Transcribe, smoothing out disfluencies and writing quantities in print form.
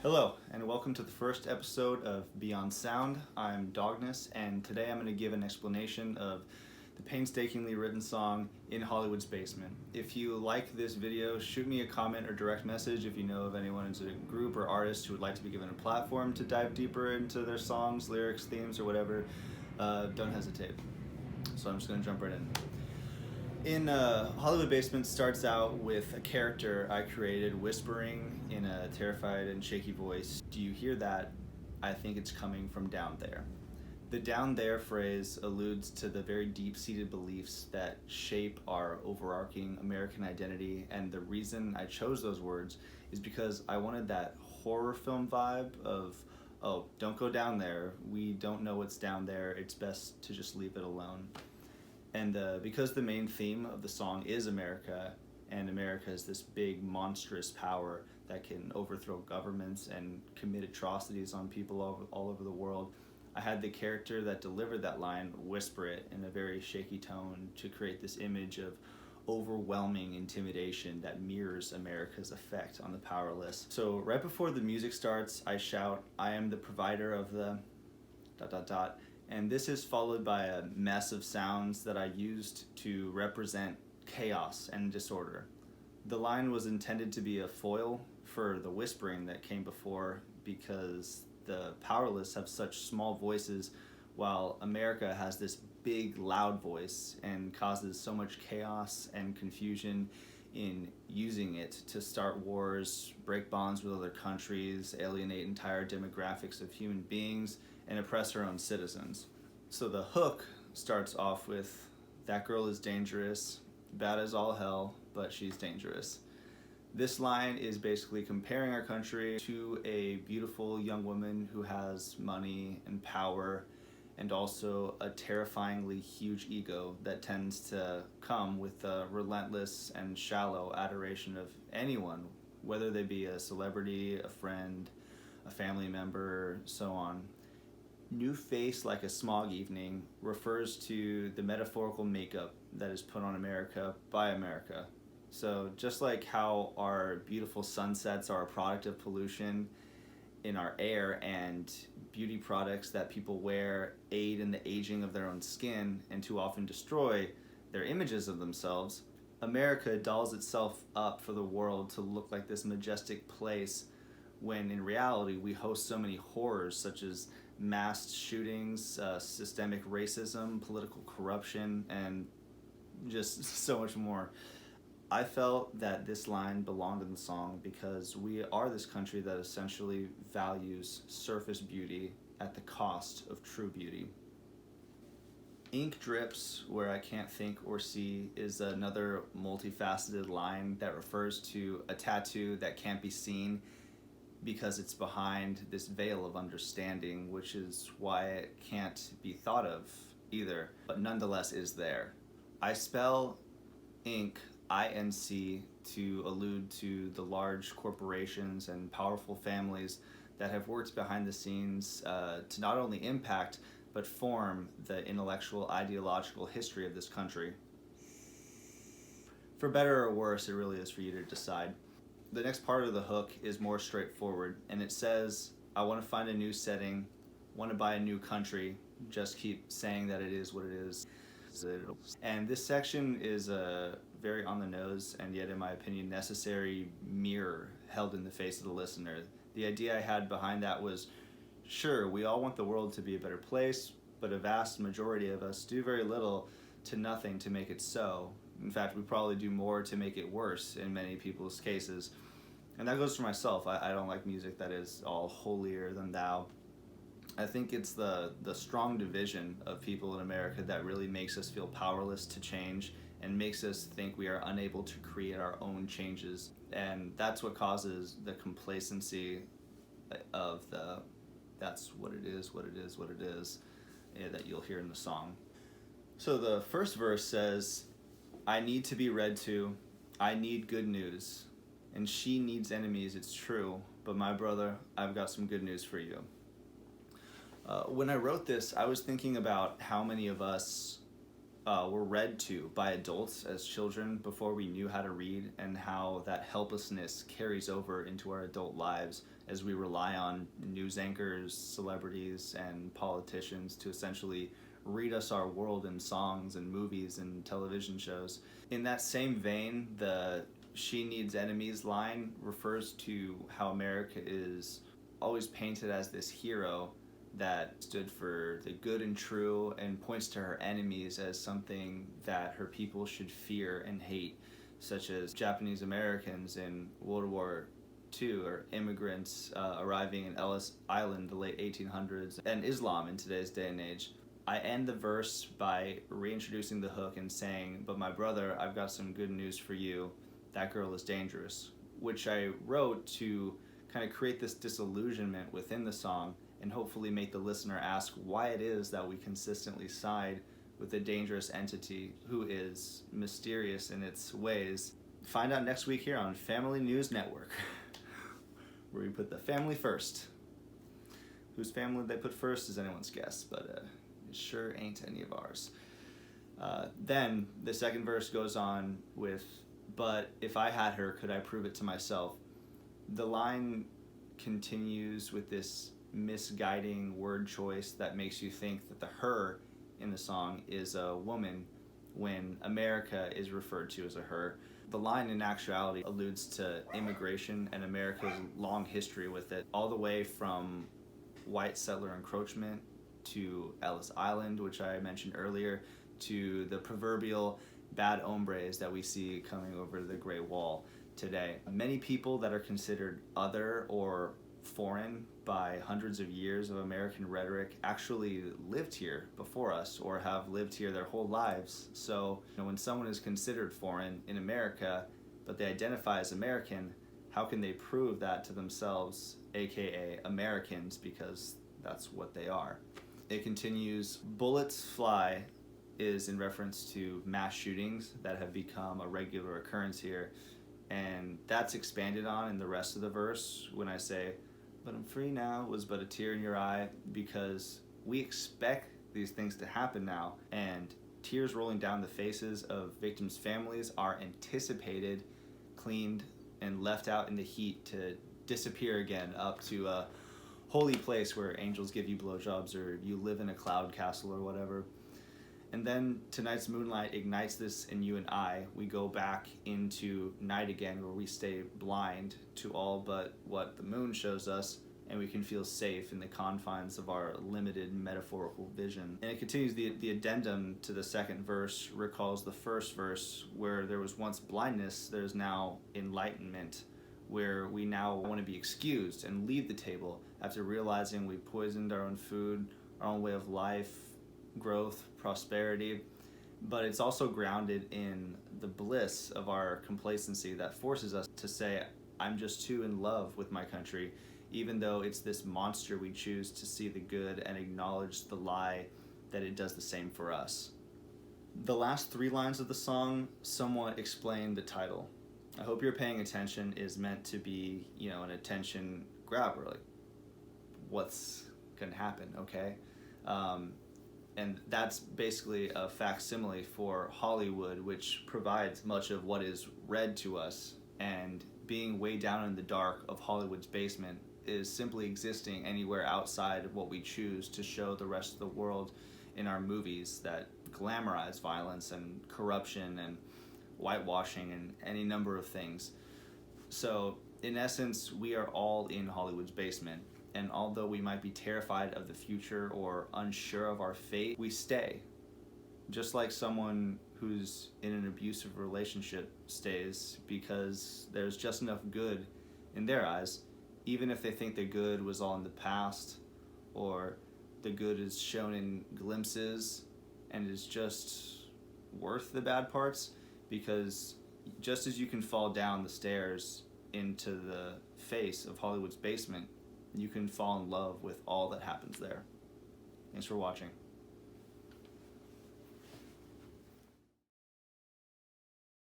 Hello, and welcome to the first episode of Beyond Sound. I'm Dawgness, and today I'm going to give an explanation of the painstakingly written song In Hollywood's Basement. If you like this video, shoot me a comment or direct message if you know of anyone in a group or artist who would like to be given a platform to dive deeper into their songs, lyrics, themes, or whatever. Don't hesitate. So I'm just going to jump right in. Hollywood Basement starts out with a character I created whispering in a terrified and shaky voice. Do you hear that? I think it's coming from down there. The down there phrase alludes to the very deep-seated beliefs that shape our overarching American identity, and the reason I chose those words is because I wanted that horror film vibe of, oh, don't go down there, we don't know what's down there, it's best to just leave it alone. And because the main theme of the song is America, and America is this big, monstrous power that can overthrow governments and commit atrocities on people all over the world, I had the character that delivered that line whisper it in a very shaky tone to create this image of overwhelming intimidation that mirrors America's effect on the powerless. So right before the music starts, I shout, "I am the provider of the ... And this is followed by a mess of sounds that I used to represent chaos and disorder. The line was intended to be a foil for the whispering that came before, because the powerless have such small voices while America has this big, loud voice and causes so much chaos and confusion in using it to start wars, break bonds with other countries, alienate entire demographics of human beings, and oppress her own citizens. So the hook starts off with, "That girl is dangerous, bad as all hell, but she's dangerous." This line is basically comparing our country to a beautiful young woman who has money and power, and also a terrifyingly huge ego that tends to come with a relentless and shallow adoration of anyone, whether they be a celebrity, a friend, a family member, so on. New face like a smog evening refers to the metaphorical makeup that is put on America by America. So just like how our beautiful sunsets are a product of pollution in our air, and beauty products that people wear aid in the aging of their own skin and too often destroy their images of themselves, America dolls itself up for the world to look like this majestic place, when in reality we host so many horrors such as mass shootings, systemic racism, political corruption, and just so much more. I felt that this line belonged in the song because we are this country that essentially values surface beauty at the cost of true beauty. Ink drips where I can't think or see is another multifaceted line that refers to a tattoo that can't be seen because it's behind this veil of understanding, which is why it can't be thought of either, but nonetheless is there. I spell ink, INC, to allude to the large corporations and powerful families that have worked behind the scenes to not only impact but form the intellectual, ideological history of this country. For better or worse, it really is for you to decide. The next part of the hook is more straightforward, and it says, "I want to find a new setting, want to buy a new country, just keep saying that it is what it is." And this section is a very on the nose and yet, in my opinion, necessary mirror held in the face of the listener. The idea I had behind that was, sure, we all want the world to be a better place, but a vast majority of us do very little to nothing to make it so. In fact, we probably do more to make it worse in many people's cases. And that goes for myself. I don't like music that is all holier than thou. I think it's the strong division of people in America that really makes us feel powerless to change and makes us think we are unable to create our own changes. And that's what causes the complacency of the "that's what it is, what it is, what it is" that you'll hear in the song. So the first verse says, "I need to be read to, I need good news, and she needs enemies, it's true, but my brother, I've got some good news for you." When I wrote this, I was thinking about how many of us were read to by adults as children before we knew how to read, and how that helplessness carries over into our adult lives as we rely on news anchors, celebrities, and politicians to essentially read us our world in songs and movies and television shows. In that same vein, the "she needs enemies" line refers to how America is always painted as this hero that stood for the good and true, and points to her enemies as something that her people should fear and hate, such as Japanese Americans in World War II, or immigrants arriving in Ellis Island the late 1800s, and Islam in today's day and age. I end the verse by reintroducing the hook and saying, "But my brother, I've got some good news for you. That girl is dangerous," which I wrote to kind of create this disillusionment within the song and hopefully make the listener ask why it is that we consistently side with a dangerous entity who is mysterious in its ways. Find out next week here on Family News Network, where we put the family first. Whose family they put first is anyone's guess, but it sure ain't any of ours. Then the second verse goes on with, "But if I had her, could I prove it to myself?" The line continues with this misguiding word choice that makes you think that the "her" in the song is a woman when America is referred to as a "her." The line in actuality alludes to immigration and America's long history with it, all the way from white settler encroachment to Ellis Island, which I mentioned earlier, to the proverbial bad hombres that we see coming over the Great Wall today. Many people that are considered other or foreign by hundreds of years of American rhetoric actually lived here before us, or have lived here their whole lives. So, when someone is considered foreign in America, but they identify as American, how can they prove that to themselves, aka Americans, because that's what they are? It continues, "Bullets fly" is in reference to mass shootings that have become a regular occurrence here, and that's expanded on in the rest of the verse when I say, "But I'm free now" was but a tear in your eye, because we expect these things to happen now, and tears rolling down the faces of victims' families are anticipated, cleaned, and left out in the heat to disappear again up to a holy place where angels give you blowjobs, or you live in a cloud castle or whatever. And then tonight's moonlight ignites this in you and I. We go back into night again, where we stay blind to all but what the moon shows us, and we can feel safe in the confines of our limited metaphorical vision. And it continues, the addendum to the second verse recalls the first verse, where there was once blindness, there's now enlightenment, where we now want to be excused and leave the table after realizing we poisoned our own food, our own way of life, growth, prosperity. But it's also grounded in the bliss of our complacency that forces us to say, "I'm just too in love with my country," even though it's this monster we choose to see the good and acknowledge the lie that it does the same for us. The last three lines of the song somewhat explain the title. "I hope you're paying attention" is meant to be, an attention grabber, like, what's gonna happen, okay? And that's basically a facsimile for Hollywood, which provides much of what is read to us, and being way down in the dark of Hollywood's basement is simply existing anywhere outside of what we choose to show the rest of the world in our movies that glamorize violence and corruption and whitewashing and any number of things. So, in essence, we are all in Hollywood's basement. And although we might be terrified of the future or unsure of our fate, we stay. Just like someone who's in an abusive relationship stays, because there's just enough good in their eyes, even if they think the good was all in the past, or the good is shown in glimpses and is just worth the bad parts. Because just as you can fall down the stairs into the face of Hollywood's basement, you can fall in love with all that happens there. Thanks for watching.